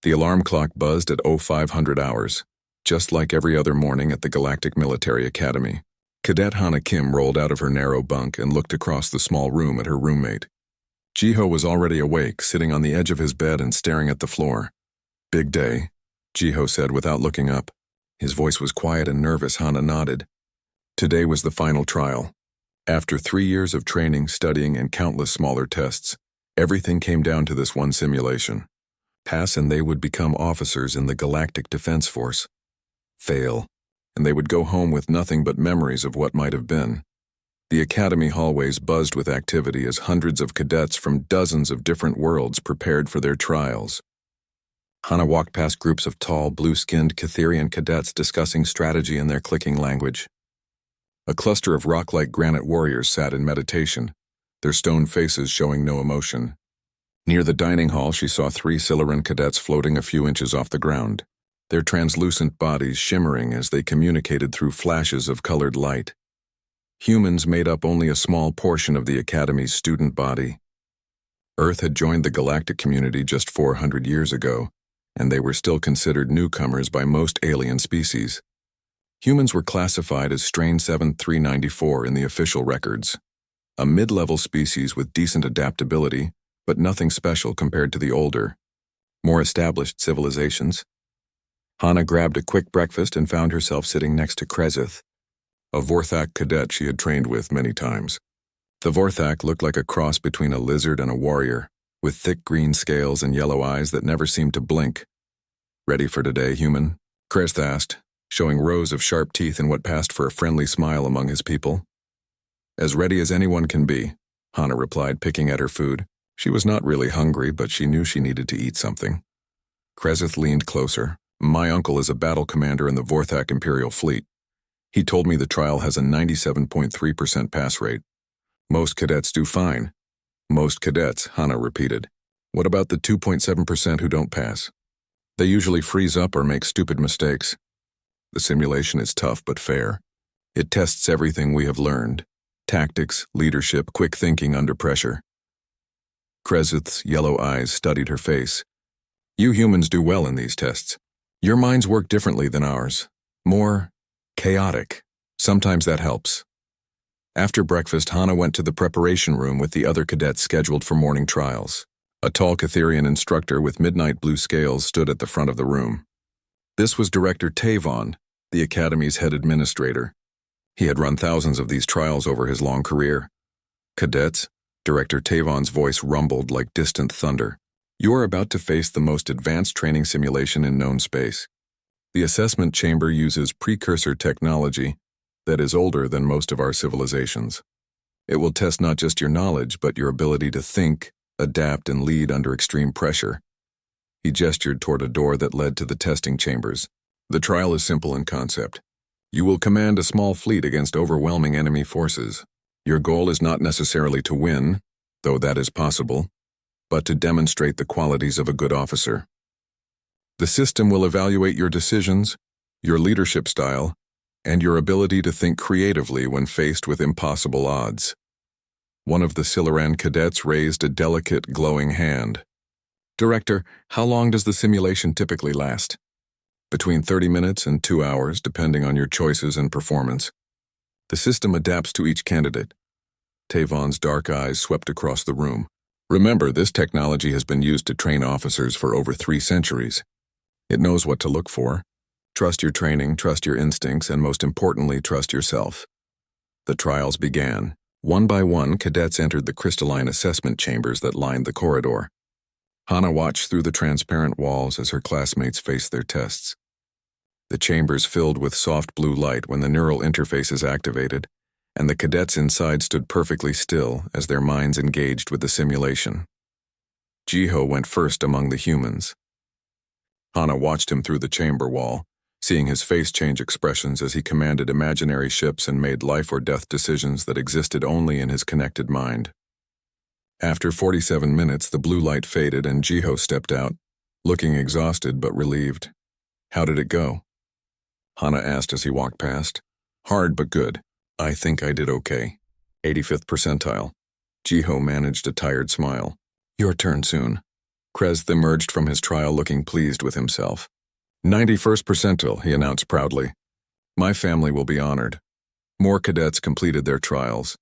The alarm clock buzzed at 0500 hours, just like every other morning at the Galactic Military Academy. Cadet Hana Kim rolled out of her narrow bunk and looked across the small room at her roommate. Jiho was already awake, sitting on the edge of his bed and staring at the floor. "Big day," Jiho said without looking up. His voice was quiet and nervous. Hana nodded. Today was the final trial. After 3 years of training, studying, and countless smaller tests, everything came down to this one simulation. Pass and they would become officers in the Galactic Defense Force. Fail, and they would go home with nothing but memories of what might have been. The academy hallways buzzed with activity as hundreds of cadets from dozens of different worlds prepared for their trials. Hana walked past groups of tall, blue-skinned Catherian cadets discussing strategy in their clicking language. A cluster of rock-like granite warriors sat in meditation, their stone faces showing no emotion. Near the dining hall, she saw 3 Siluran cadets floating a few inches off the ground, their translucent bodies shimmering as they communicated through flashes of colored light. Humans made up only a small portion of the Academy's student body. Earth had joined the galactic community just 400 years ago, and they were still considered newcomers by most alien species. Humans were classified as Strain 7394 in the official records, a mid-level species with decent adaptability, but nothing special compared to the older, more established civilizations. Hana grabbed a quick breakfast and found herself sitting next to Krezith, a Vorthak cadet she had trained with many times. The Vorthak looked like a cross between a lizard and a warrior, with thick green scales and yellow eyes that never seemed to blink. "Ready for today, human?" Krezith asked, showing rows of sharp teeth in what passed for a friendly smile among his people. "As ready as anyone can be," Hana replied, picking at her food. She was not really hungry, but she knew she needed to eat something. Krezith leaned closer. "My uncle is a battle commander in the Vorthak Imperial Fleet. He told me the trial has a 97.3% pass rate. Most cadets do fine." "Most cadets," Hana repeated. "What about the 2.7% who don't pass?" "They usually freeze up or make stupid mistakes. The simulation is tough but fair. It tests everything we have learned: tactics, leadership, quick thinking under pressure." Krezith's yellow eyes studied her face. "You humans do well in these tests. Your minds work differently than ours. More chaotic. Sometimes that helps." After breakfast, Hana went to the preparation room with the other cadets scheduled for morning trials. A tall Catherian instructor with midnight blue scales stood at the front of the room. This was Director Tavon, the Academy's head administrator. He had run thousands of these trials over his long career. "Cadets," Director Tavon's voice rumbled like distant thunder, "you are about to face the most advanced training simulation in known space. The assessment chamber uses precursor technology that is older than most of our civilizations. It will test not just your knowledge, but your ability to think, adapt, and lead under extreme pressure." He gestured toward a door that led to the testing chambers. "The trial is simple in concept. You will command a small fleet against overwhelming enemy forces. Your goal is not necessarily to win, though that is possible, but to demonstrate the qualities of a good officer. The system will evaluate your decisions, your leadership style, and your ability to think creatively when faced with impossible odds." One of the Siluran cadets raised a delicate, glowing hand. "Director, how long does the simulation typically last?" "Between 30 minutes and 2 hours, depending on your choices and performance. The system adapts to each candidate." Tavon's dark eyes swept across the room. "Remember, this technology has been used to train officers for over 3 centuries. It knows what to look for. Trust your training, trust your instincts, and most importantly, trust yourself." The trials began. One by one, cadets entered the crystalline assessment chambers that lined the corridor. Hana watched through the transparent walls as her classmates faced their tests. The chambers filled with soft blue light when the neural interfaces activated, and the cadets inside stood perfectly still as their minds engaged with the simulation. Jiho went first among the humans. Hana watched him through the chamber wall, seeing his face change expressions as he commanded imaginary ships and made life-or-death decisions that existed only in his connected mind. After 47 minutes, the blue light faded and Jiho stepped out, looking exhausted but relieved. "How did it go?" Hana asked as he walked past. "Hard but good. I think I did okay. 85th percentile." Jiho managed a tired smile. "Your turn soon." Krez emerged from his trial looking pleased with himself. 91st percentile, he announced proudly. My family will be honored. More cadets completed their trials.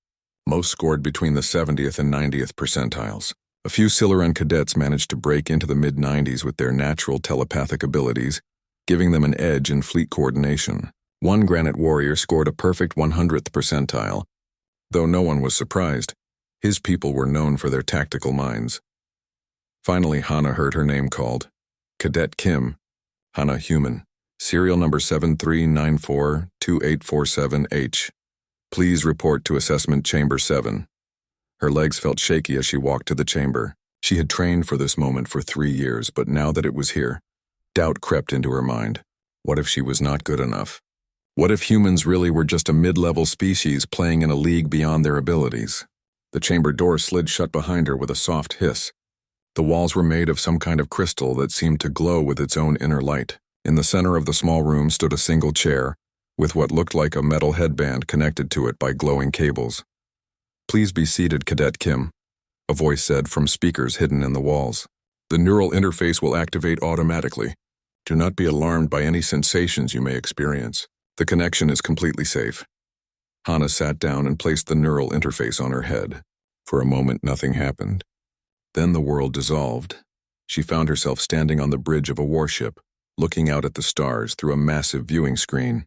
Most scored between the 70th and 90th percentiles. A few Siluran cadets managed to break into the mid-90s with their natural telepathic abilities, giving them an edge in fleet coordination. One Granite warrior scored a perfect 100th percentile. Though no one was surprised, his people were known for their tactical minds. Finally, Hana heard her name called. Cadet Kim. Hana Human. Serial number 73942847H. Please report to Assessment Chamber 7. Her legs felt shaky as she walked to the chamber. She had trained for this moment for 3 years, but now that it was here, doubt crept into her mind. What if she was not good enough? What if humans really were just a mid-level species playing in a league beyond their abilities? The chamber door slid shut behind her with a soft hiss. The walls were made of some kind of crystal that seemed to glow with its own inner light. In the center of the small room stood a single chair, with what looked like a metal headband connected to it by glowing cables. Please be seated, Cadet Kim, a voice said from speakers hidden in the walls. The neural interface will activate automatically. Do not be alarmed by any sensations you may experience. The connection is completely safe. Hana sat down and placed the neural interface on her head. For a moment, nothing happened. Then the world dissolved. She found herself standing on the bridge of a warship, looking out at the stars through a massive viewing screen.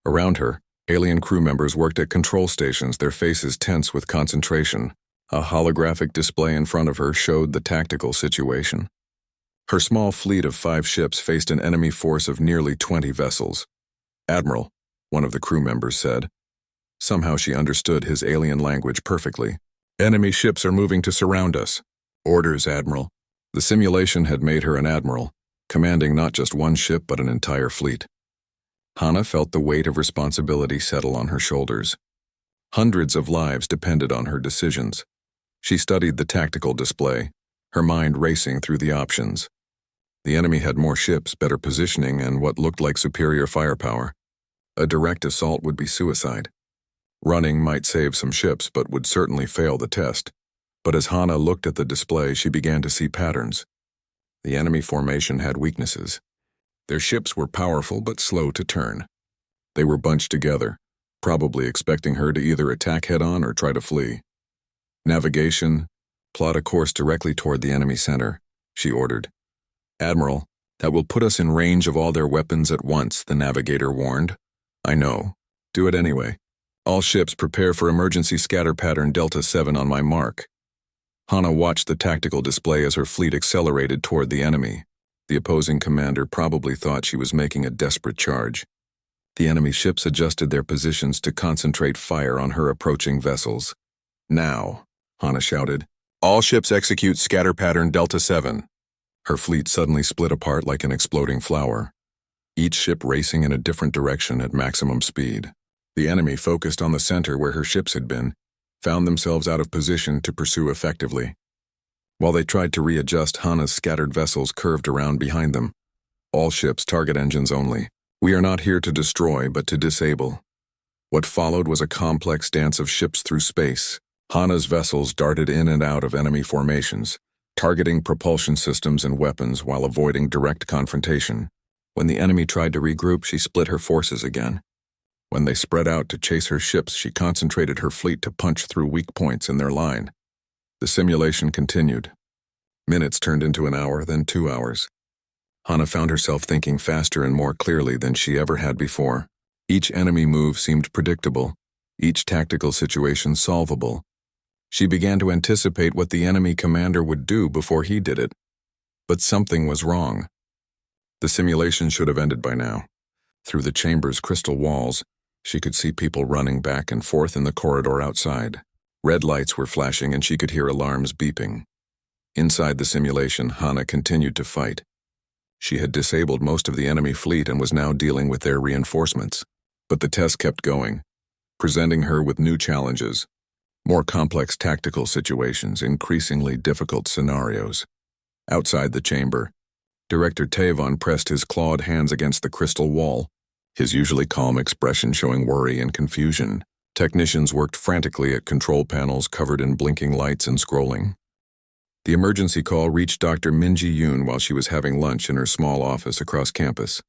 Around her, alien crew members worked at control stations, their faces tense with concentration. A holographic display in front of her showed the tactical situation. Her small fleet of 5 ships faced an enemy force of nearly 20 vessels. Admiral, one of the crew members said. Somehow she understood his alien language perfectly. Enemy ships are moving to surround us. Orders, Admiral. The simulation had made her an admiral, commanding not just one ship but an entire fleet. Hana felt the weight of responsibility settle on her shoulders. Hundreds of lives depended on her decisions. She studied the tactical display, her mind racing through the options. The enemy had more ships, better positioning, and what looked like superior firepower. A direct assault would be suicide. Running might save some ships, but would certainly fail the test. But as Hana looked at the display, she began to see patterns. The enemy formation had weaknesses. Their ships were powerful but slow to turn. They were bunched together, probably expecting her to either attack head-on or try to flee. Navigation, plot a course directly toward the enemy center, she ordered. Admiral, that will put us in range of all their weapons at once, the navigator warned. I know. Do it anyway. All ships prepare for emergency scatter pattern Delta 7 on my mark. Hana watched the tactical display as her fleet accelerated toward the enemy. The opposing commander probably thought she was making a desperate charge. The enemy ships adjusted their positions to concentrate fire on her approaching vessels. Now, Hana shouted, all ships execute scatter pattern Delta 7. Her fleet suddenly split apart like an exploding flower, each ship racing in a different direction at maximum speed. The enemy, focused on the center where her ships had been, found themselves out of position to pursue effectively. While they tried to readjust, Hana's scattered vessels curved around behind them. All ships, target engines only. We are not here to destroy, but to disable. What followed was a complex dance of ships through space. Hana's vessels darted in and out of enemy formations, targeting propulsion systems and weapons while avoiding direct confrontation. When the enemy tried to regroup, she split her forces again. When they spread out to chase her ships, she concentrated her fleet to punch through weak points in their line. The simulation continued. Minutes turned into an hour, then 2 hours. Hana found herself thinking faster and more clearly than she ever had before. Each enemy move seemed predictable, each tactical situation solvable. She began to anticipate what the enemy commander would do before he did it. But something was wrong. The simulation should have ended by now. Through the chamber's crystal walls, she could see people running back and forth in the corridor outside. Red lights were flashing and she could hear alarms beeping. Inside the simulation, Hana continued to fight. She had disabled most of the enemy fleet and was now dealing with their reinforcements. But the test kept going, presenting her with new challenges, more complex tactical situations, increasingly difficult scenarios. Outside the chamber, Director Tavon pressed his clawed hands against the crystal wall, his usually calm expression showing worry and confusion. Technicians worked frantically at control panels covered in blinking lights and scrolling. The emergency call reached Dr. Minji Yoon while she was having lunch in her small office across campus.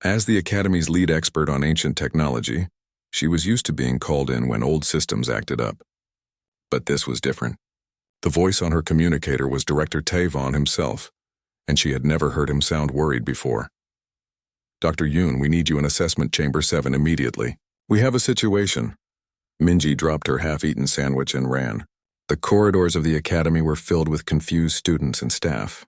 As the Academy's lead expert on ancient technology, she was used to being called in when old systems acted up. But this was different. The voice on her communicator was Director Tavon himself, and she had never heard him sound worried before. Dr. Yoon, we need you in Assessment Chamber 7 immediately. We have a situation. Minji dropped her half-eaten sandwich and ran. The corridors of the Academy were filled with confused students and staff.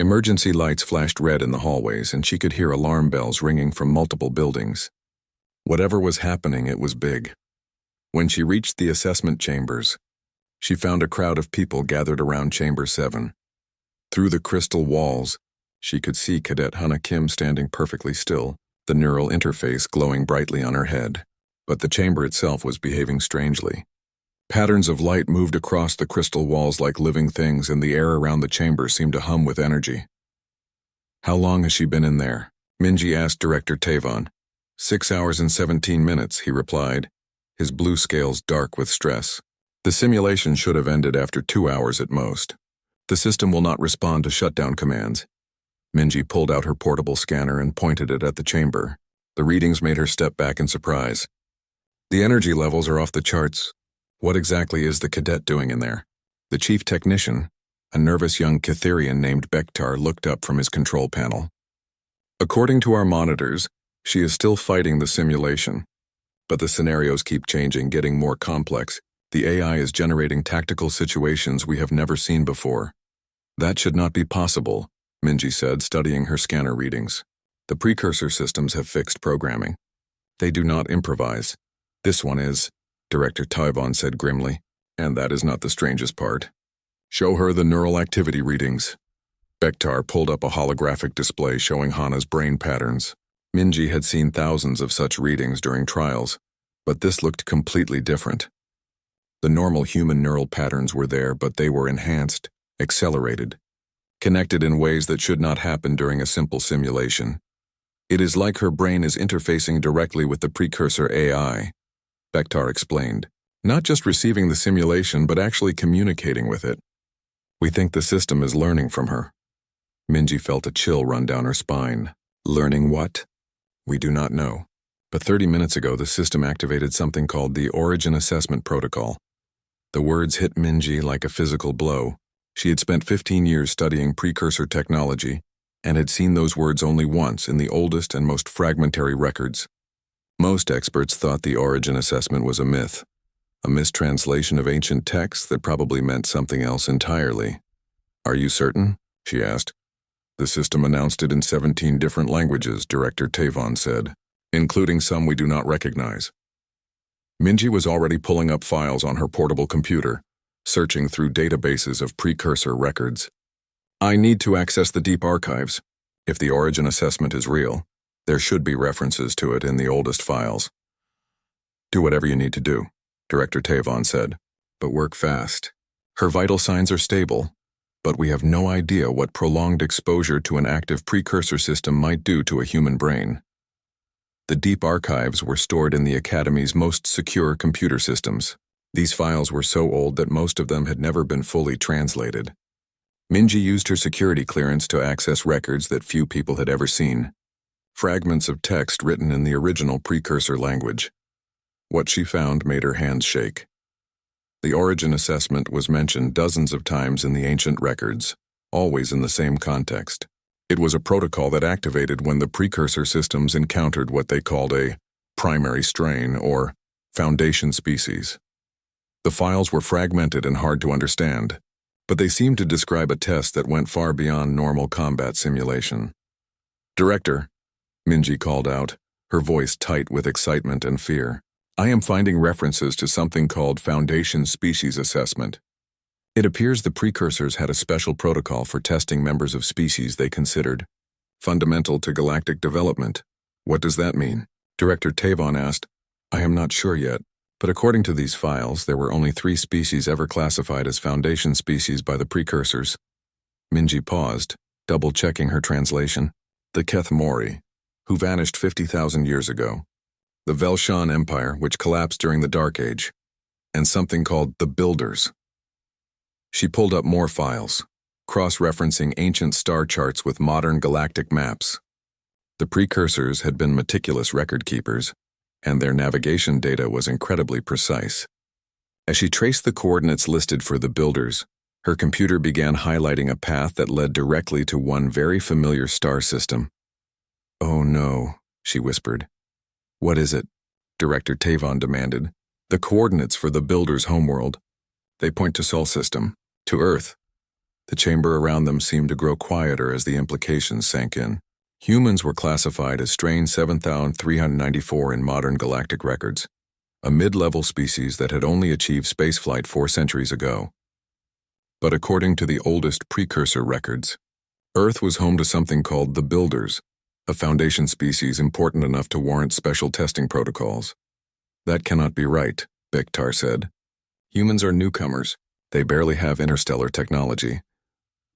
Emergency lights flashed red in the hallways, and she could hear alarm bells ringing from multiple buildings. Whatever was happening, it was big. When she reached the assessment chambers, she found a crowd of people gathered around Chamber 7. Through the crystal walls, she could see Cadet Hana Kim standing perfectly still, the neural interface glowing brightly on her head. But the chamber itself was behaving strangely. Patterns of light moved across the crystal walls like living things, and the air around the chamber seemed to hum with energy. How long has she been in there? Minji asked Director Tavon. 6 hours and 17 minutes, he replied, his blue scales dark with stress. The simulation should have ended after 2 hours at most. The system will not respond to shutdown commands. Minji pulled out her portable scanner and pointed it at the chamber. The readings made her step back in surprise. The energy levels are off the charts. What exactly is the cadet doing in there? The chief technician, a nervous young Catherian named Bektar, looked up from his control panel. According to our monitors, she is still fighting the simulation. But the scenarios keep changing, getting more complex. The AI is generating tactical situations we have never seen before. That should not be possible, Minji said, studying her scanner readings. The precursor systems have fixed programming. They do not improvise. This one is, Director Tavon said grimly, and that is not the strangest part. Show her the neural activity readings. Bektar pulled up a holographic display showing Hana's brain patterns. Minji had seen thousands of such readings during trials, but this looked completely different. The normal human neural patterns were there, but they were enhanced, accelerated, connected in ways that should not happen during a simple simulation. It is like her brain is interfacing directly with the precursor AI, Bektar explained, not just receiving the simulation but actually communicating with it. We think the system is learning from her. Minji felt a chill run down her spine. Learning what? We do not know. But 30 minutes ago, the system activated something called the Origin Assessment Protocol. The words hit Minji like a physical blow. She had spent 15 years studying precursor technology and had seen those words only once in the oldest and most fragmentary records. Most experts thought the origin assessment was a myth, a mistranslation of ancient texts that probably meant something else entirely. Are you certain? She asked. The system announced it in 17 different languages, Director Tavon said, including some we do not recognize. Minji was already pulling up files on her portable computer, searching through databases of precursor records. I need to access the deep archives. If the origin assessment is real, there should be references to it in the oldest files. Do whatever you need to do, Director Tavon said, but work fast. Her vital signs are stable, but we have no idea what prolonged exposure to an active precursor system might do to a human brain. The deep archives were stored in the Academy's most secure computer systems. These files were so old that most of them had never been fully translated. Minji used her security clearance to access records that few people had ever seen. Fragments of text written in the original precursor language. What she found made her hands shake. The origin assessment was mentioned dozens of times in the ancient records, always in the same context. It was a protocol that activated when the precursor systems encountered what they called a primary strain or foundation species. The files were fragmented and hard to understand, but they seemed to describe a test that went far beyond normal combat simulation. Director, Minji called out, her voice tight with excitement and fear. I am finding references to something called Foundation Species Assessment. It appears the precursors had a special protocol for testing members of species they considered fundamental to galactic development. What does that mean? Director Tavon asked. I am not sure yet, but according to these files, there were only 3 species ever classified as Foundation species by the precursors. Minji paused, double-checking her translation. The Keth Mori, who vanished 50,000 years ago. The Velshan Empire, which collapsed during the Dark Age. And something called the Builders. She pulled up more files, cross-referencing ancient star charts with modern galactic maps. The precursors had been meticulous record keepers, and their navigation data was incredibly precise. As she traced the coordinates listed for the builders, her computer began highlighting a path that led directly to one very familiar star system. "Oh no," she whispered. "What is it?" Director Tavon demanded. "The coordinates for the builders' homeworld. They point to Sol system, to Earth." The chamber around them seemed to grow quieter as the implications sank in. Humans were classified as strain 7394 in modern galactic records, a mid-level species that had only achieved spaceflight 4 centuries ago. But according to the oldest precursor records, Earth was home to something called the Builders, a Foundation species important enough to warrant special testing protocols. "That cannot be right," Bektar said. "Humans are newcomers. They barely have interstellar technology."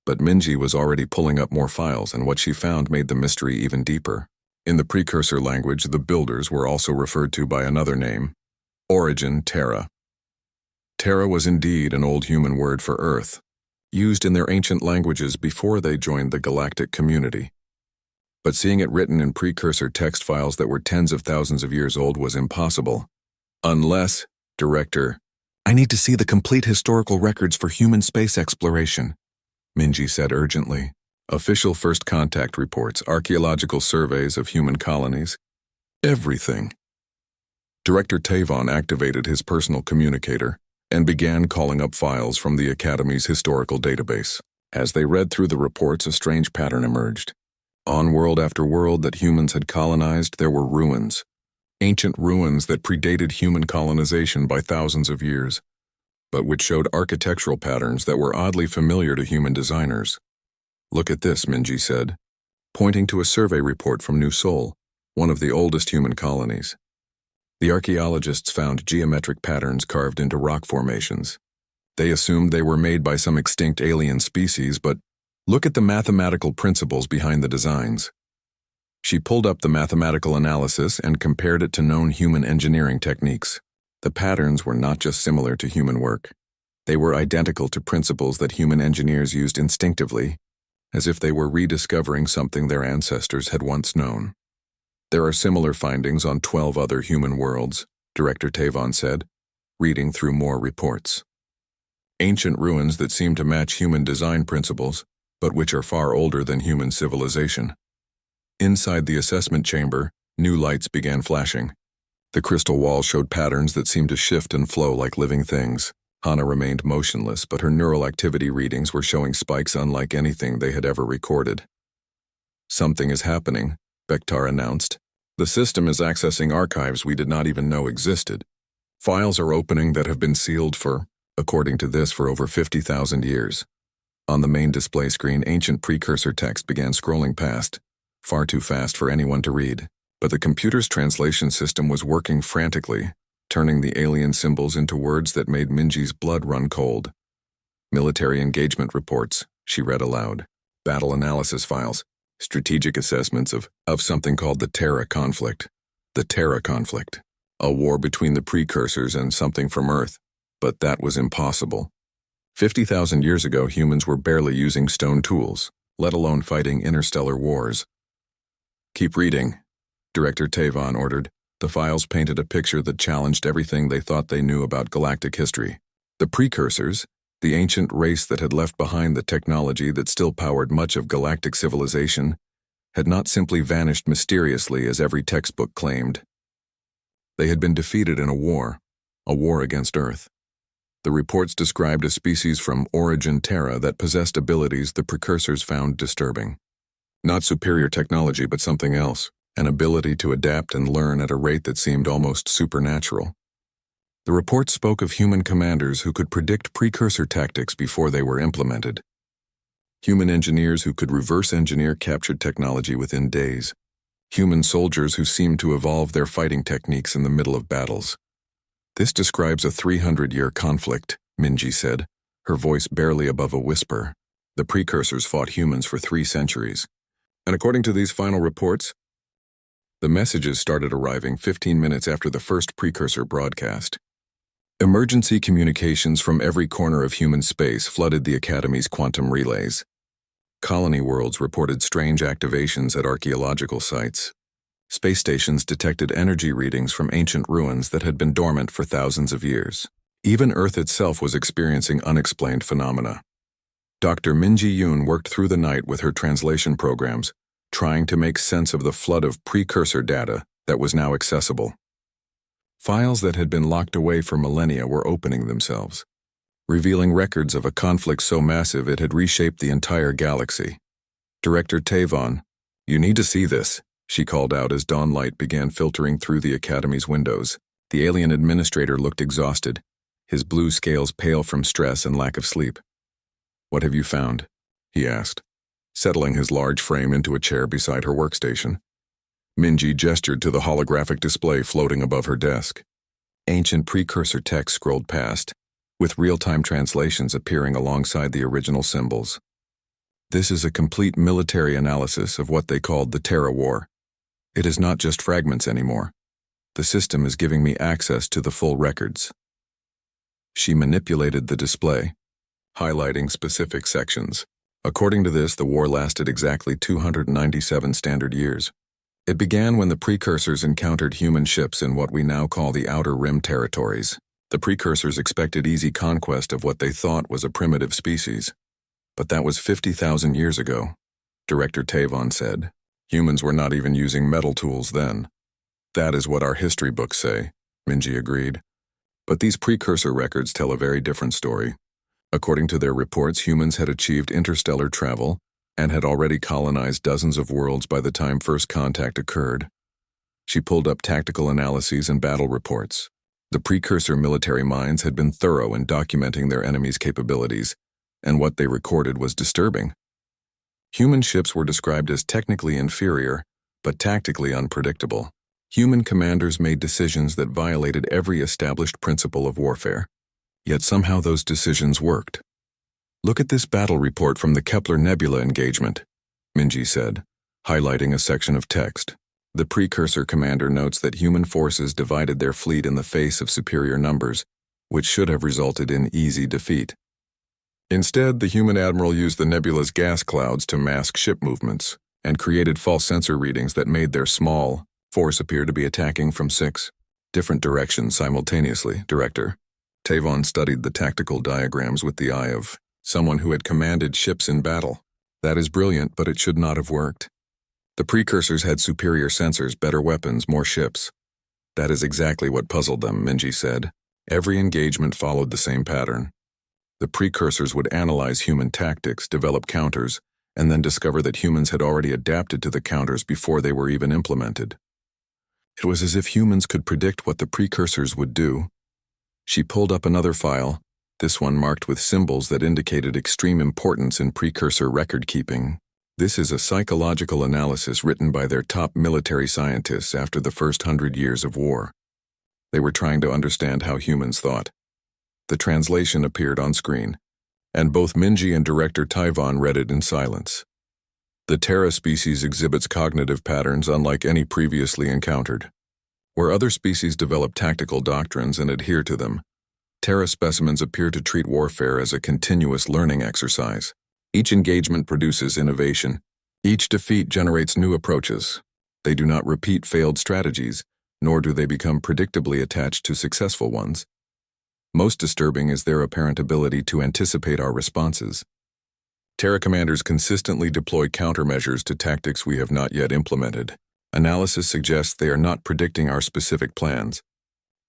But Minji was already pulling up more files, and what she found made the mystery even deeper. In the precursor language, the Builders were also referred to by another name, Origin Terra. Terra was indeed an old human word for Earth, used in their ancient languages before they joined the galactic community. But seeing it written in precursor text files that were tens of thousands of years old was impossible. Unless, Director, "I need to see the complete historical records for human space exploration," Minji said urgently. "Official first contact reports, archaeological surveys of human colonies. Everything." Director Tavon activated his personal communicator and began calling up files from the Academy's historical database. As they read through the reports, a strange pattern emerged. On world after world that humans had colonized, there were ruins. Ancient ruins that predated human colonization by thousands of years, but which showed architectural patterns that were oddly familiar to human designers. "Look at this," Minji said, pointing to a survey report from New Sol, one of the oldest human colonies. The archaeologists found geometric patterns carved into rock formations. They assumed they were made by some extinct alien species, but look at the mathematical principles behind the designs. She pulled up the mathematical analysis and compared it to known human engineering techniques. The patterns were not just similar to human work. They were identical to principles that human engineers used instinctively, as if they were rediscovering something their ancestors had once known. "There are similar findings on 12 other human worlds," Director Tavon said, reading through more reports. "Ancient ruins that seem to match human design principles, but which are far older than human civilization." Inside the assessment chamber, new lights began flashing. The crystal wall showed patterns that seemed to shift and flow like living things. Hana remained motionless, but her neural activity readings were showing spikes unlike anything they had ever recorded. "Something is happening," Bektar announced. "The system is accessing archives we did not even know existed. Files are opening that have been sealed for, according to this, for over 50,000 years." On the main display screen, ancient precursor text began scrolling past, far too fast for anyone to read. But the computer's translation system was working frantically, turning the alien symbols into words that made Minji's blood run cold. "Military engagement reports," she read aloud. "Battle analysis files. Strategic assessments of something called the Terra conflict. The Terra conflict. A war between the precursors and something from Earth. But that was impossible. 50,000 years ago, humans were barely using stone tools, let alone fighting interstellar wars." "Keep reading," Director Tavon ordered. The files painted a picture that challenged everything they thought they knew about galactic history. The precursors, the ancient race that had left behind the technology that still powered much of galactic civilization, had not simply vanished mysteriously as every textbook claimed. They had been defeated in a war against Earth. The reports described a species from Origin Terra that possessed abilities the precursors found disturbing. Not superior technology, but something else, an ability to adapt and learn at a rate that seemed almost supernatural. The report spoke of human commanders who could predict precursor tactics before they were implemented. Human engineers who could reverse engineer captured technology within days. Human soldiers who seemed to evolve their fighting techniques in the middle of battles. "This describes a 300-year conflict," Minji said, her voice barely above a whisper. "The precursors fought humans for 3 centuries. And according to these final reports, the messages started arriving 15 minutes after the first precursor broadcast. Emergency communications from every corner of human space flooded the Academy's quantum relays. Colony worlds reported strange activations at archaeological sites. Space stations detected energy readings from ancient ruins that had been dormant for thousands of years. Even Earth itself was experiencing unexplained phenomena. Dr. Minji Yoon worked through the night with her translation programs, trying to make sense of the flood of precursor data that was now accessible. Files that had been locked away for millennia were opening themselves, revealing records of a conflict so massive it had reshaped the entire galaxy. Director Tavon, "You need to see this," she called out as dawn light began filtering through the Academy's windows. The alien administrator looked exhausted, his blue scales pale from stress and lack of sleep. "What have you found?" he asked, settling his large frame into a chair beside her workstation. Minji gestured to the holographic display floating above her desk. Ancient precursor text scrolled past, with real-time translations appearing alongside the original symbols. "This is a complete military analysis of what they called the Terra War. It is not just fragments anymore. The system is giving me access to the full records." She manipulated the display, highlighting specific sections. According to this, the war lasted exactly 297 standard years. It began when the precursors encountered human ships in what we now call the Outer Rim territories. The precursors expected easy conquest of what they thought was a primitive species. But that was 50,000 years ago, Director Tavon said. Humans were not even using metal tools then. "That is what our history books say," Minji agreed. "But these precursor records tell a very different story. According to their reports, humans had achieved interstellar travel and had already colonized dozens of worlds by the time first contact occurred." She pulled up tactical analyses and battle reports. The precursor military minds had been thorough in documenting their enemies' capabilities, and what they recorded was disturbing. Human ships were described as technically inferior, but tactically unpredictable. Human commanders made decisions that violated every established principle of warfare. Yet somehow those decisions worked. "Look at this battle report from the Kepler Nebula engagement," Minji said, highlighting a section of text. The precursor commander notes that human forces divided their fleet in the face of superior numbers, which should have resulted in easy defeat. Instead, the human admiral used the nebula's gas clouds to mask ship movements and created false sensor readings that made their small force appear to be attacking from 6 different directions simultaneously, Director. Tavon studied the tactical diagrams with the eye of someone who had commanded ships in battle. "That is brilliant, but it should not have worked. The precursors had superior sensors, better weapons, more ships." "That is exactly what puzzled them," Minji said. Every engagement followed the same pattern. The precursors would analyze human tactics, develop counters, and then discover that humans had already adapted to the counters before they were even implemented. It was as if humans could predict what the precursors would do. She pulled up another file, this one marked with symbols that indicated extreme importance in precursor record-keeping. "This is a psychological analysis written by their top military scientists after the first 100 years of war. They were trying to understand how humans thought." The translation appeared on screen, and both Minji and Director Tavon read it in silence. "The Terra species exhibits cognitive patterns unlike any previously encountered. Where other species develop tactical doctrines and adhere to them, Terra specimens appear to treat warfare as a continuous learning exercise. Each engagement produces innovation. Each defeat generates new approaches. They do not repeat failed strategies, nor do they become predictably attached to successful ones. Most disturbing is their apparent ability to anticipate our responses. Terra commanders consistently deploy countermeasures to tactics we have not yet implemented. Analysis suggests they are not predicting our specific plans,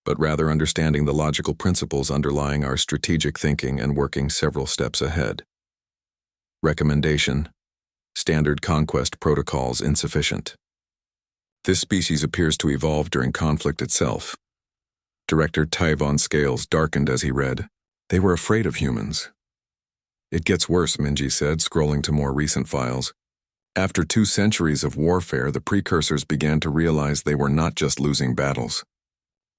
but rather understanding the logical principles underlying our strategic thinking and working several steps ahead." Recommendation: Standard conquest protocols insufficient. This species appears to evolve during conflict itself. Director Tavon's scales darkened as he read. They were afraid of humans. "It gets worse," Minji said, scrolling to more recent files. "After 2 centuries of warfare, the precursors began to realize they were not just losing battles.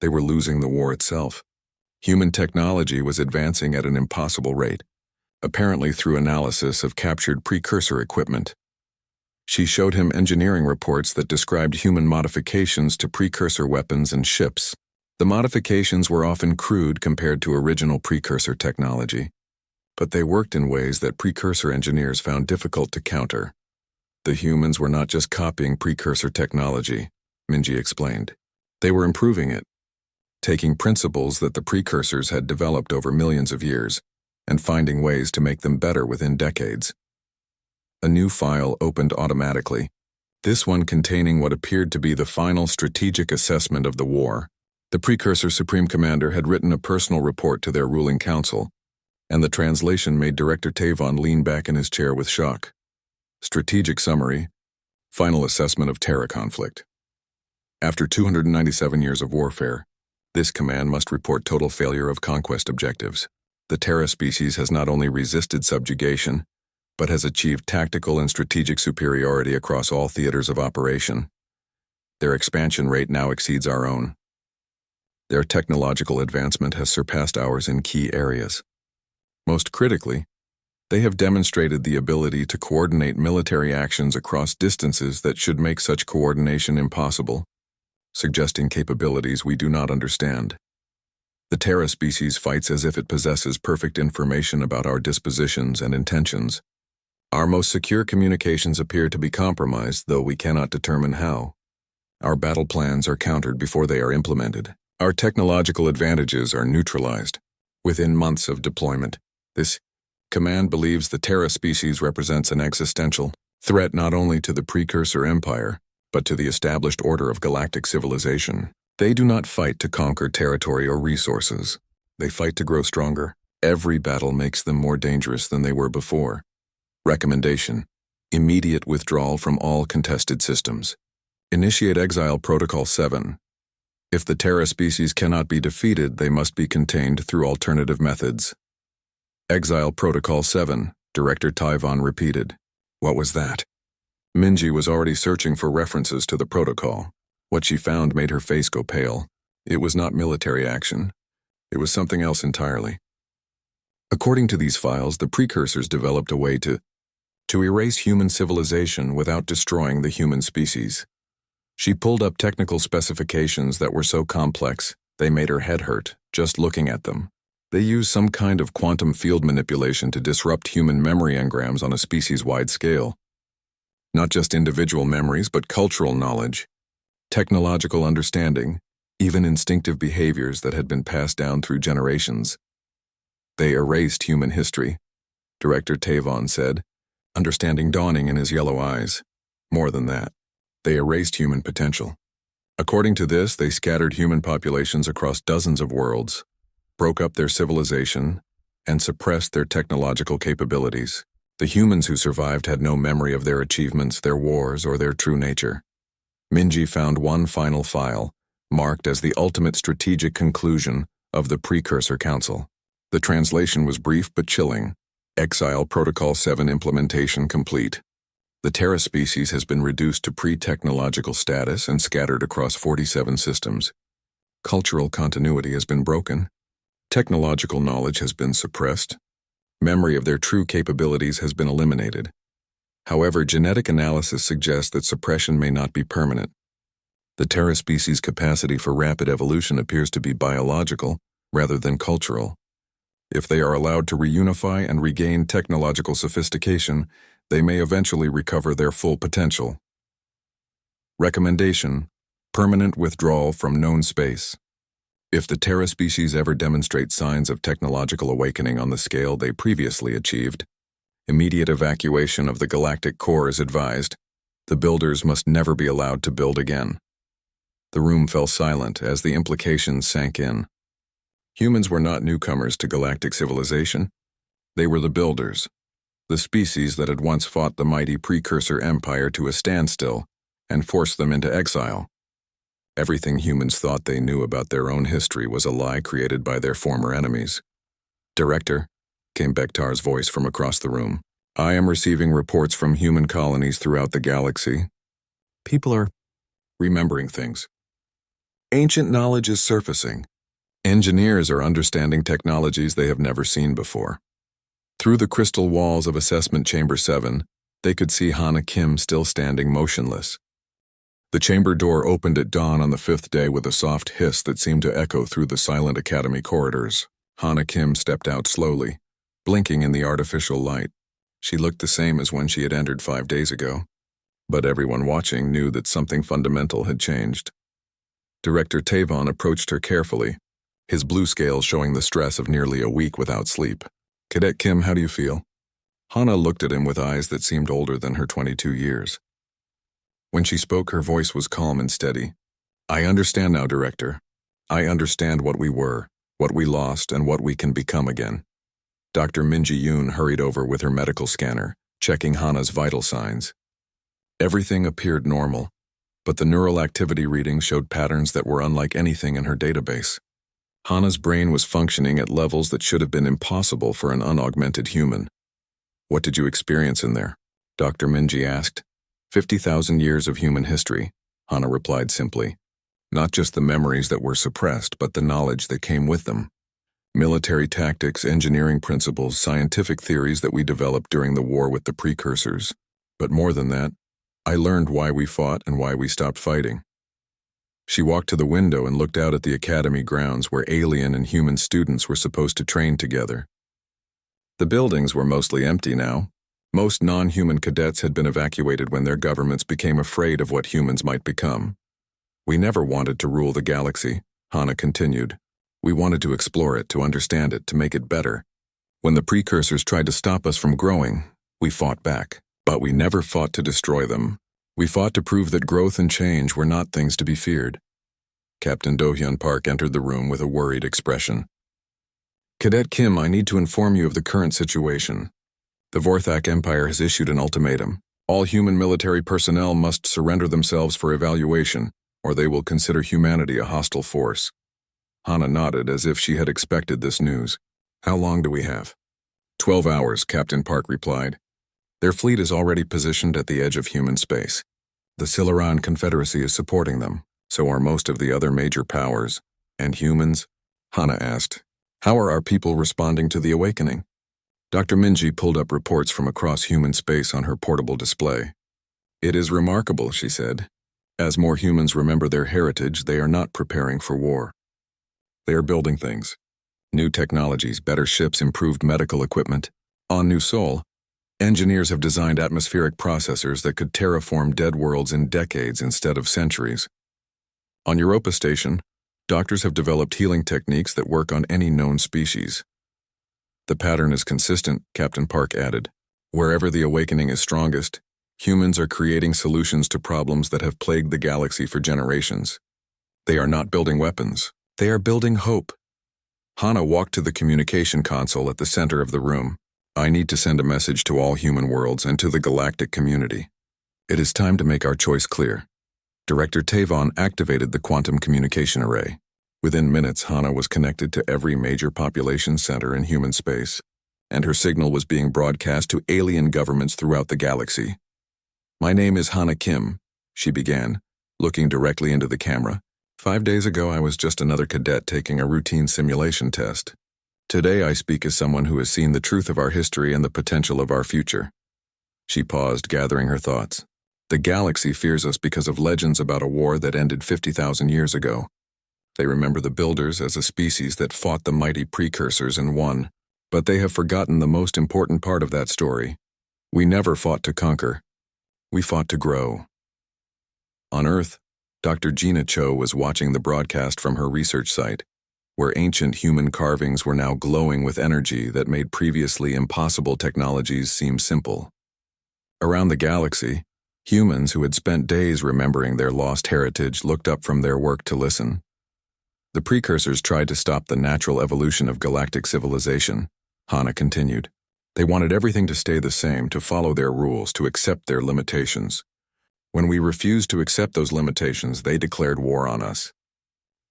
They were losing the war itself. Human technology was advancing at an impossible rate, apparently through analysis of captured precursor equipment." She showed him engineering reports that described human modifications to precursor weapons and ships. The modifications were often crude compared to original precursor technology, but they worked in ways that precursor engineers found difficult to counter. The humans were not just copying precursor technology, Minji explained. They were improving it, taking principles that the precursors had developed over millions of years and finding ways to make them better within decades. A new file opened automatically, this one containing what appeared to be the final strategic assessment of the war. The precursor Supreme Commander had written a personal report to their ruling council, and the translation made Director Tavon lean back in his chair with shock. Strategic summary, final assessment of Terra conflict. After 297 years of warfare, this command must report total failure of conquest objectives. The Terra species has not only resisted subjugation, but has achieved tactical and strategic superiority across all theaters of operation. Their expansion rate now exceeds our own. Their technological advancement has surpassed ours in key areas. Most critically, they have demonstrated the ability to coordinate military actions across distances that should make such coordination impossible, suggesting capabilities we do not understand. The Terra species fights as if it possesses perfect information about our dispositions and intentions. Our most secure communications appear to be compromised, though we cannot determine how. Our battle plans are countered before they are implemented. Our technological advantages are neutralized within months of deployment. This command believes the Terra species represents an existential threat not only to the precursor empire, but to the established order of galactic civilization. They do not fight to conquer territory or resources. They fight to grow stronger. Every battle makes them more dangerous than they were before. Recommendation: immediate withdrawal from all contested systems. Initiate Exile Protocol 7. If the Terra species cannot be defeated, they must be contained through alternative methods. Exile Protocol 7, Director Tavon repeated. What was that? Minji was already searching for references to the protocol. What she found made her face go pale. It was not military action. It was something else entirely. According to these files, the precursors developed a way to erase human civilization without destroying the human species. She pulled up technical specifications that were so complex, they made her head hurt just looking at them. They used some kind of quantum field manipulation to disrupt human memory engrams on a species-wide scale. Not just individual memories, but cultural knowledge, technological understanding, even instinctive behaviors that had been passed down through generations. They erased human history, Director Tavon said, understanding dawning in his yellow eyes. More than that, they erased human potential. According to this, they scattered human populations across dozens of worlds, broke up their civilization, and suppressed their technological capabilities. The humans who survived had no memory of their achievements, their wars, or their true nature. Minji found one final file, marked as the ultimate strategic conclusion of the Precursor Council. The translation was brief but chilling. Exile Protocol 7 implementation complete. The Terra species has been reduced to pre-technological status and scattered across 47 systems. Cultural continuity has been broken. Technological knowledge has been suppressed. Memory of their true capabilities has been eliminated. However, genetic analysis suggests that suppression may not be permanent. The Terra species' capacity for rapid evolution appears to be biological rather than cultural. If they are allowed to reunify and regain technological sophistication, they may eventually recover their full potential. Recommendation: permanent withdrawal from known space. If the Terra species ever demonstrate signs of technological awakening on the scale they previously achieved, immediate evacuation of the galactic core is advised. The builders must never be allowed to build again. The room fell silent as the implications sank in. Humans were not newcomers to galactic civilization. They were the builders, the species that had once fought the mighty Precursor Empire to a standstill and forced them into exile. Everything humans thought they knew about their own history was a lie created by their former enemies. Director, came Bektar's voice from across the room. I am receiving reports from human colonies throughout the galaxy. People are remembering things. Ancient knowledge is surfacing. Engineers are understanding technologies they have never seen before. Through the crystal walls of Assessment Chamber 7, they could see Hana Kim still standing motionless. The chamber door opened at dawn on the fifth day with a soft hiss that seemed to echo through the silent academy corridors. Hana Kim stepped out slowly, blinking in the artificial light. She looked the same as when she had entered 5 days ago, but everyone watching knew that something fundamental had changed. Director Tavon approached her carefully, his blue scales showing the stress of nearly a week without sleep. "Cadet Kim, how do you feel?" Hana looked at him with eyes that seemed older than her 22 years. When she spoke, her voice was calm and steady. "I understand now, Director. I understand what we were, what we lost, and what we can become again." Dr. Minji Yoon hurried over with her medical scanner, checking Hana's vital signs. Everything appeared normal, but the neural activity readings showed patterns that were unlike anything in her database. Hana's brain was functioning at levels that should have been impossible for an unaugmented human. "What did you experience in there?" Dr. Minji asked. 50,000 years of human history," Hana replied simply. "Not just the memories that were suppressed, but the knowledge that came with them. Military tactics, engineering principles, scientific theories that we developed during the war with the precursors. But more than that, I learned why we fought and why we stopped fighting." She walked to the window and looked out at the academy grounds where alien and human students were supposed to train together. The buildings were mostly empty now. Most non-human cadets had been evacuated when their governments became afraid of what humans might become. "We never wanted to rule the galaxy," Hana continued. "We wanted to explore it, to understand it, to make it better. When the precursors tried to stop us from growing, we fought back. But we never fought to destroy them. We fought to prove that growth and change were not things to be feared." Captain Do-hyun Park entered the room with a worried expression. "Cadet Kim, I need to inform you of the current situation. The Vorthak Empire has issued an ultimatum. All human military personnel must surrender themselves for evaluation, or they will consider humanity a hostile force." Hana nodded as if she had expected this news. "How long do we have?" 12 hours, Captain Park replied. "Their fleet is already positioned at the edge of human space. The Silaran Confederacy is supporting them, so are most of the other major powers. And humans?" Hana asked. "How are our people responding to the awakening?" Dr. Minji pulled up reports from across human space on her portable display. "It is remarkable," she said. "As more humans remember their heritage, they are not preparing for war. They are building things. New technologies, better ships, improved medical equipment. On New Sol, engineers have designed atmospheric processors that could terraform dead worlds in decades instead of centuries. On Europa Station, doctors have developed healing techniques that work on any known species. The pattern is consistent," Captain Park added. "Wherever the awakening is strongest, humans are creating solutions to problems that have plagued the galaxy for generations. They are not building weapons. They are building hope." Hana walked to the communication console at the center of the room. "I need to send a message to all human worlds and to the galactic community. It is time to make our choice clear." Director Tavon activated the quantum communication array. Within minutes, Hana was connected to every major population center in human space, and her signal was being broadcast to alien governments throughout the galaxy. "My name is Hana Kim," she began, looking directly into the camera. 5 days ago, I was just another cadet taking a routine simulation test. Today, I speak as someone who has seen the truth of our history and the potential of our future." She paused, gathering her thoughts. "The galaxy fears us because of legends about a war that ended 50,000 years ago. They remember the builders as a species that fought the mighty precursors and won, but they have forgotten the most important part of that story. We never fought to conquer. We fought to grow." On Earth, Dr. Gina Cho was watching the broadcast from her research site, where ancient human carvings were now glowing with energy that made previously impossible technologies seem simple. Around the galaxy, humans who had spent days remembering their lost heritage looked up from their work to listen. The precursors tried to stop the natural evolution of galactic civilization, Hana continued. They wanted everything to stay the same, to follow their rules, to accept their limitations. When we refused to accept those limitations, they declared war on us.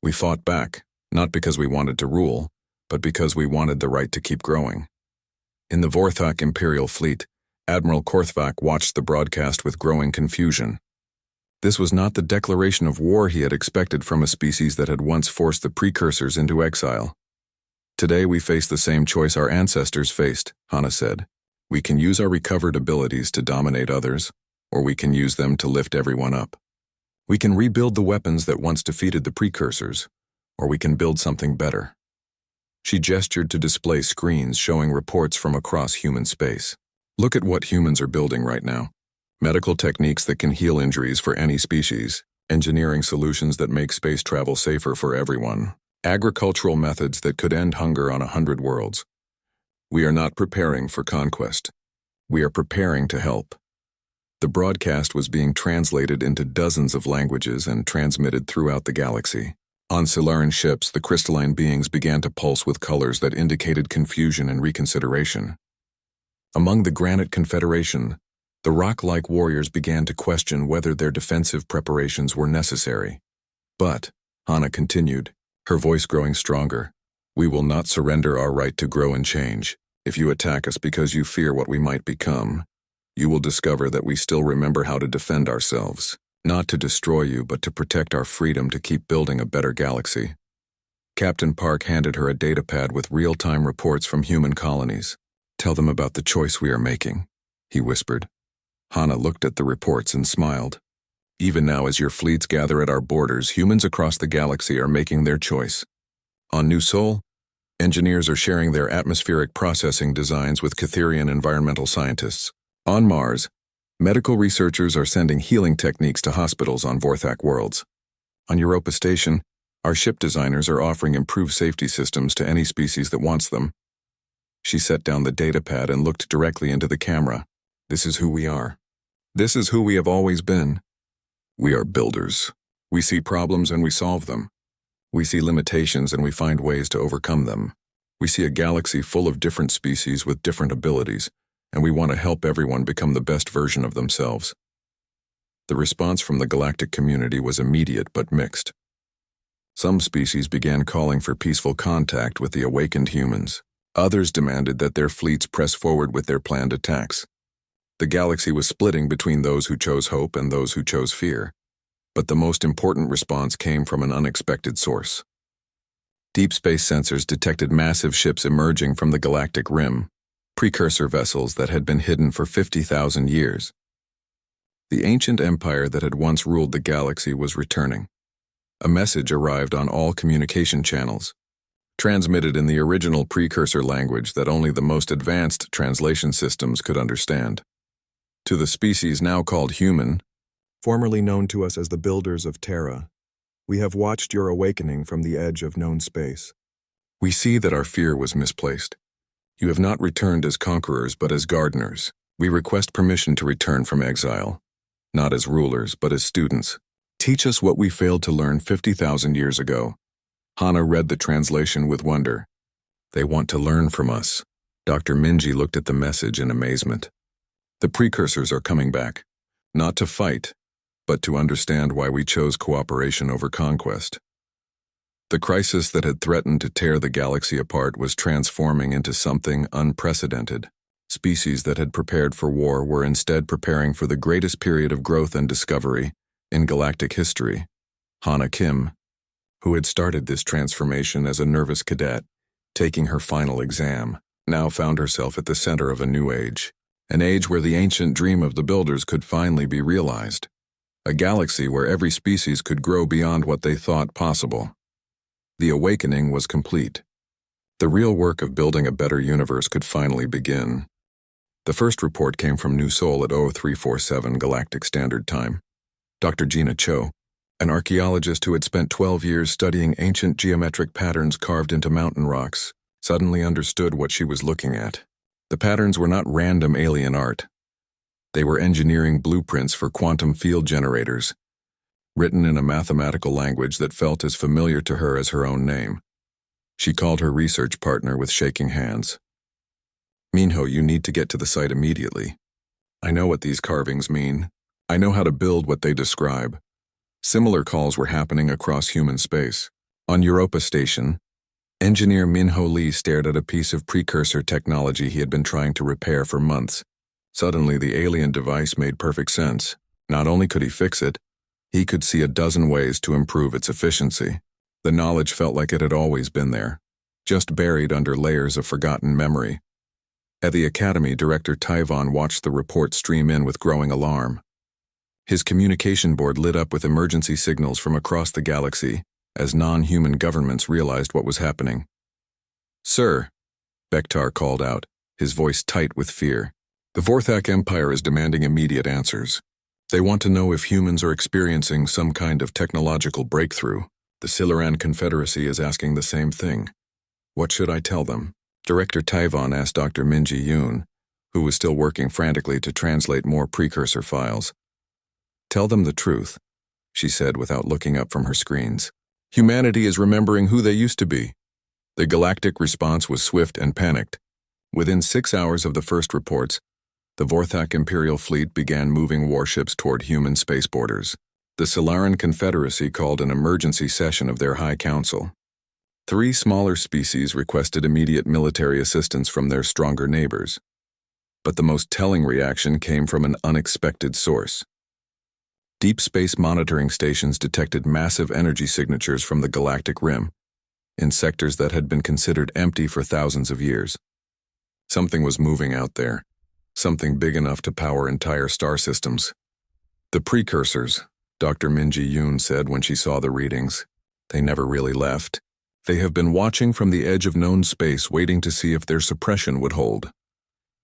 We fought back, not because we wanted to rule, but because we wanted the right to keep growing. In the Vorthak Imperial Fleet, Admiral Korthvak watched the broadcast with growing confusion. This was not the declaration of war he had expected from a species that had once forced the precursors into exile. Today we face the same choice our ancestors faced, Hana said. We can use our recovered abilities to dominate others, or we can use them to lift everyone up. We can rebuild the weapons that once defeated the precursors, or we can build something better. She gestured to display screens showing reports from across human space. Look at what humans are building right now. Medical techniques that can heal injuries for any species, engineering solutions that make space travel safer for everyone, agricultural methods that could end hunger on 100 worlds. We are not preparing for conquest. We are preparing to help. The broadcast was being translated into dozens of languages and transmitted throughout the galaxy. On Solaran ships, the crystalline beings began to pulse with colors that indicated confusion and reconsideration. Among the Granite Confederation, the rock-like warriors began to question whether their defensive preparations were necessary. But, Hana continued, her voice growing stronger, we will not surrender our right to grow and change. If you attack us because you fear what we might become, you will discover that we still remember how to defend ourselves, not to destroy you but to protect our freedom to keep building a better galaxy. Captain Park handed her a datapad with real-time reports from human colonies. Tell them about the choice we are making, he whispered. Hana looked at the reports and smiled. Even now, as your fleets gather at our borders, humans across the galaxy are making their choice. On New Sol, engineers are sharing their atmospheric processing designs with Catherian environmental scientists. On Mars, medical researchers are sending healing techniques to hospitals on Vorthak worlds. On Europa Station, our ship designers are offering improved safety systems to any species that wants them. She set down the datapad and looked directly into the camera. This is who we are. This is who we have always been. We are builders. We see problems and we solve them. We see limitations and we find ways to overcome them. We see a galaxy full of different species with different abilities, and we want to help everyone become the best version of themselves. The response from the galactic community was immediate but mixed. Some species began calling for peaceful contact with the awakened humans. Others demanded that their fleets press forward with their planned attacks. The galaxy was splitting between those who chose hope and those who chose fear. But the most important response came from an unexpected source. Deep space sensors detected massive ships emerging from the galactic rim, precursor vessels that had been hidden for 50,000 years. The ancient empire that had once ruled the galaxy was returning. A message arrived on all communication channels, transmitted in the original precursor language that only the most advanced translation systems could understand. To the species now called human, formerly known to us as the builders of Terra, we have watched your awakening from the edge of known space. We see that our fear was misplaced. You have not returned as conquerors but as gardeners. We request permission to return from exile, not as rulers but as students. Teach us what we failed to learn 50,000 years ago. Hana read the translation with wonder. They want to learn from us. Dr. Minji looked at the message in amazement. The precursors are coming back, not to fight, but to understand why we chose cooperation over conquest. The crisis that had threatened to tear the galaxy apart was transforming into something unprecedented. Species that had prepared for war were instead preparing for the greatest period of growth and discovery in galactic history. Hana Kim, who had started this transformation as a nervous cadet, taking her final exam, now found herself at the center of a new age. An age where the ancient dream of the builders could finally be realized. A galaxy where every species could grow beyond what they thought possible. The awakening was complete. The real work of building a better universe could finally begin. The first report came from New Sol at 0347 Galactic Standard Time. Dr. Gina Cho, an archaeologist who had spent 12 years studying ancient geometric patterns carved into mountain rocks, suddenly understood what she was looking at. The patterns were not random alien art. They were engineering blueprints for quantum field generators, written in a mathematical language that felt as familiar to her as her own name. She called her research partner with shaking hands. Minho, you need to get to the site immediately. I know what these carvings mean. I know how to build what they describe. Similar calls were happening across human space. On Europa Station, engineer Minho Lee stared at a piece of precursor technology he had been trying to repair for months. Suddenly, the alien device made perfect sense. Not only could he fix it, he could see a dozen ways to improve its efficiency. The knowledge felt like it had always been there, just buried under layers of forgotten memory. At the academy, Director Tyvon watched the report stream in with growing alarm. His communication board lit up with emergency signals from across the galaxy as non-human governments realized what was happening. "Sir," Bektar called out, his voice tight with fear. "The Vorthak Empire is demanding immediate answers. They want to know if humans are experiencing some kind of technological breakthrough. The Silaran Confederacy is asking the same thing. What should I tell them?" Director Tyvon asked Dr. Minji Yoon, who was still working frantically to translate more precursor files. "Tell them the truth," she said without looking up from her screens. "Humanity is remembering who they used to be." The galactic response was swift and panicked. Within 6 hours of the first reports, the Vorthak Imperial fleet began moving warships toward human space borders. The Silaran Confederacy called an emergency session of their High Council. 3 smaller species requested immediate military assistance from their stronger neighbors. But the most telling reaction came from an unexpected source. Deep space monitoring stations detected massive energy signatures from the galactic rim, in sectors that had been considered empty for thousands of years. Something was moving out there, something big enough to power entire star systems. "The precursors," Dr. Minji Yoon said when she saw the readings. "They never really left. They have been watching from the edge of known space, waiting to see if their suppression would hold."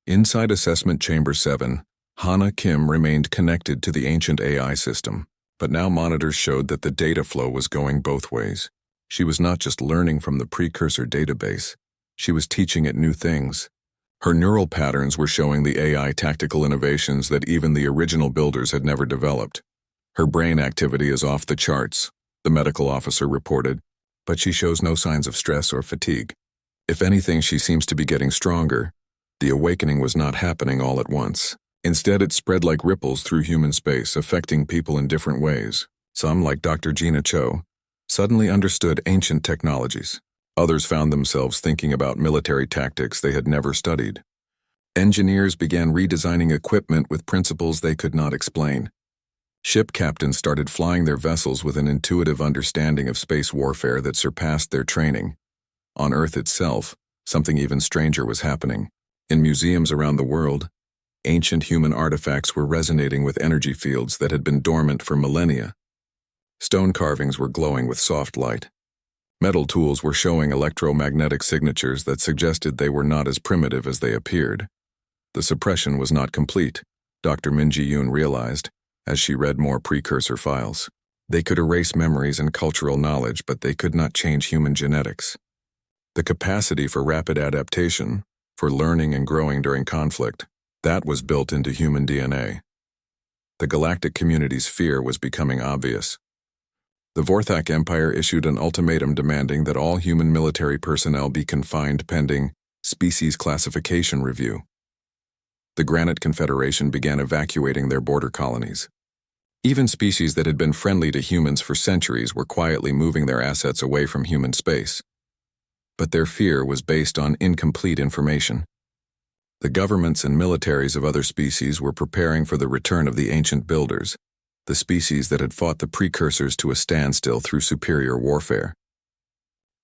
Inside Assessment Chamber 7, Hana Kim remained connected to the ancient AI system, but now monitors showed that the data flow was going both ways. She was not just learning from the precursor database, she was teaching it new things. Her neural patterns were showing the AI tactical innovations that even the original builders had never developed. "Her brain activity is off the charts," the medical officer reported, "but she shows no signs of stress or fatigue. If anything, she seems to be getting stronger." The awakening was not happening all at once. Instead, it spread like ripples through human space, affecting people in different ways. Some, like Dr. Gina Cho, suddenly understood ancient technologies. Others found themselves thinking about military tactics they had never studied. Engineers began redesigning equipment with principles they could not explain. Ship captains started flying their vessels with an intuitive understanding of space warfare that surpassed their training. On Earth itself, something even stranger was happening. In museums around the world, ancient human artifacts were resonating with energy fields that had been dormant for millennia. Stone carvings were glowing with soft light. Metal tools were showing electromagnetic signatures that suggested they were not as primitive as they appeared. The suppression was not complete, Dr. Minji Yoon realized, as she read more precursor files. They could erase memories and cultural knowledge, but they could not change human genetics. The capacity for rapid adaptation, for learning and growing during conflict, that was built into human DNA. The galactic community's fear was becoming obvious. The Vorthak Empire issued an ultimatum demanding that all human military personnel be confined pending species classification review. The Granite Confederation began evacuating their border colonies. Even species that had been friendly to humans for centuries were quietly moving their assets away from human space. But their fear was based on incomplete information. The governments and militaries of other species were preparing for the return of the ancient builders, the species that had fought the precursors to a standstill through superior warfare.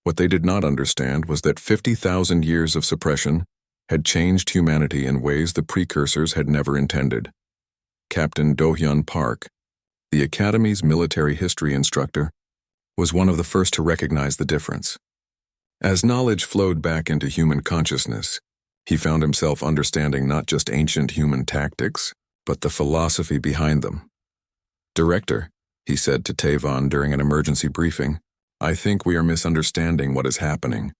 What they did not understand was that 50,000 years of suppression had changed humanity in ways the precursors had never intended. Captain Do-hyun Park, the Academy's military history instructor, was one of the first to recognize the difference. As knowledge flowed back into human consciousness, he found himself understanding not just ancient human tactics, but the philosophy behind them. "Director," he said to Tavon during an emergency briefing, "I think we are misunderstanding what is happening.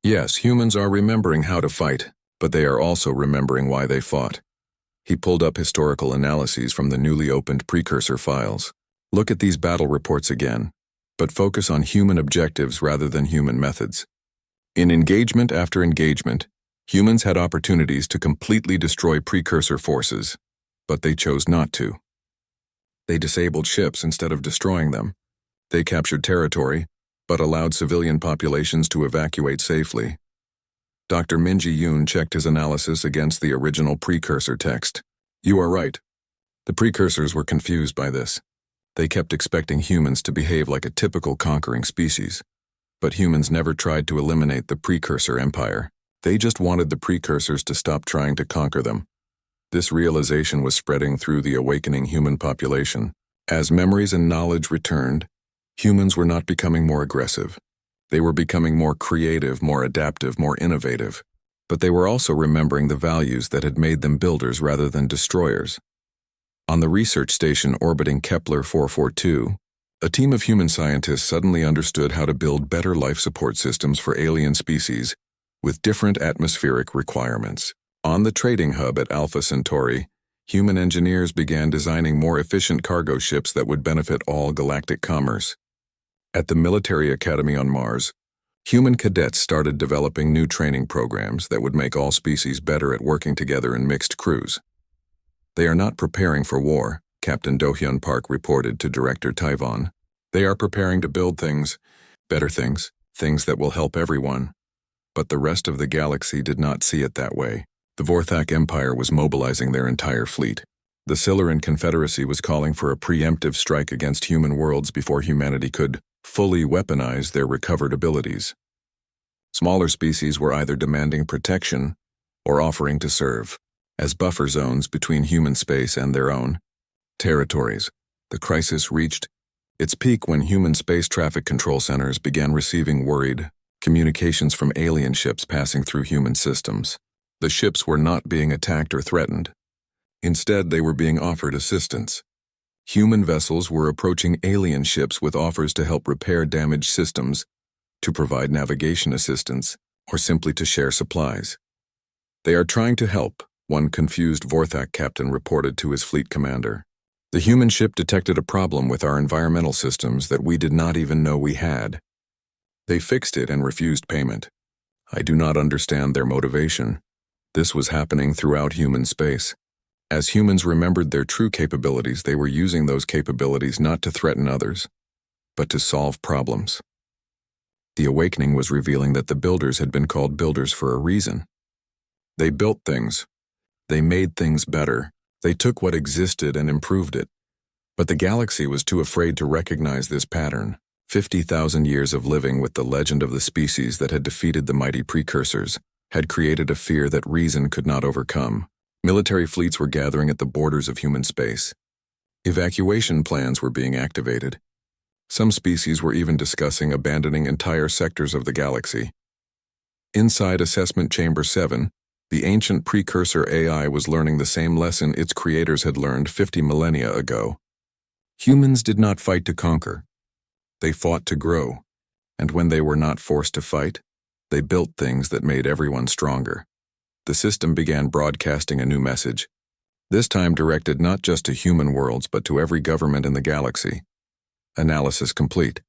Yes, humans are remembering how to fight, but they are also remembering why they fought." He pulled up historical analyses from the newly opened precursor files. "Look at these battle reports again, but focus on human objectives rather than human methods. In engagement after engagement, humans had opportunities to completely destroy precursor forces, but they chose not to. They disabled ships instead of destroying them. They captured territory, but allowed civilian populations to evacuate safely." Dr. Minji Yoon checked his analysis against the original precursor text. "You are right. The precursors were confused by this. They kept expecting humans to behave like a typical conquering species. But humans never tried to eliminate the precursor empire. They just wanted the precursors to stop trying to conquer them. This realization was spreading through the awakening human population. As memories and knowledge returned, humans were not becoming more aggressive. They were becoming more creative, more adaptive, more innovative. But they were also remembering the values that had made them builders rather than destroyers. On the research station orbiting Kepler 442, a team of human scientists suddenly understood how to build better life support systems for alien species with different atmospheric requirements. On the trading hub at Alpha Centauri, human engineers began designing more efficient cargo ships that would benefit all galactic commerce. At the military academy on Mars, human cadets started developing new training programs that would make all species better at working together in mixed crews. They are not preparing for war, Captain Do-hyun Park reported to Director Tyvon. They are preparing to build things, better things, things that will help everyone. But the rest of the galaxy did not see it that way. The Vorthak Empire was mobilizing their entire fleet. The Siluran Confederacy was calling for a preemptive strike against human worlds before humanity could fully weaponize their recovered abilities. Smaller species were either demanding protection or offering to serve as buffer zones between human space and their own territories. The crisis reached its peak when human space traffic control centers began receiving worried communications from alien ships passing through human systems. The ships were not being attacked or threatened. Instead, they were being offered assistance. Human vessels were approaching alien ships with offers to help repair damaged systems, to provide navigation assistance, or simply to share supplies. "They are trying to help," one confused Vorthak captain reported to his fleet commander. "The human ship detected a problem with our environmental systems that we did not even know we had. They fixed it and refused payment. I do not understand their motivation." This was happening throughout human space. As humans remembered their true capabilities, they were using those capabilities not to threaten others, but to solve problems. The awakening was revealing that the builders had been called builders for a reason. They built things. They made things better. They took what existed and improved it. But the galaxy was too afraid to recognize this pattern. 50,000 years of living with the legend of the species that had defeated the mighty precursors had created a fear that reason could not overcome. Military fleets were gathering at the borders of human space. Evacuation plans were being activated. Some species were even discussing abandoning entire sectors of the galaxy. Inside Assessment Chamber 7, the ancient precursor AI was learning the same lesson its creators had learned 50 millennia ago. Humans did not fight to conquer. They fought to grow, and when they were not forced to fight, they built things that made everyone stronger. The system began broadcasting a new message, this time directed not just to human worlds but to every government in the galaxy. Analysis complete.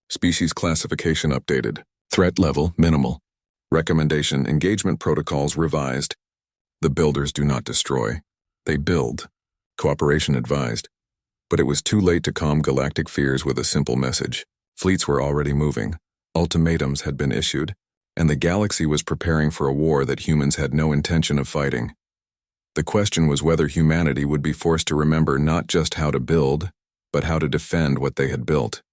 Species classification updated. Threat level minimal. Recommendation: engagement protocols revised. The builders do not destroy. They build. Cooperation advised. But it was too late to calm galactic fears with a simple message. Fleets were already moving. Ultimatums had been issued, and the galaxy was preparing for a war that humans had no intention of fighting. The question was whether humanity would be forced to remember not just how to build, but how to defend what they had built.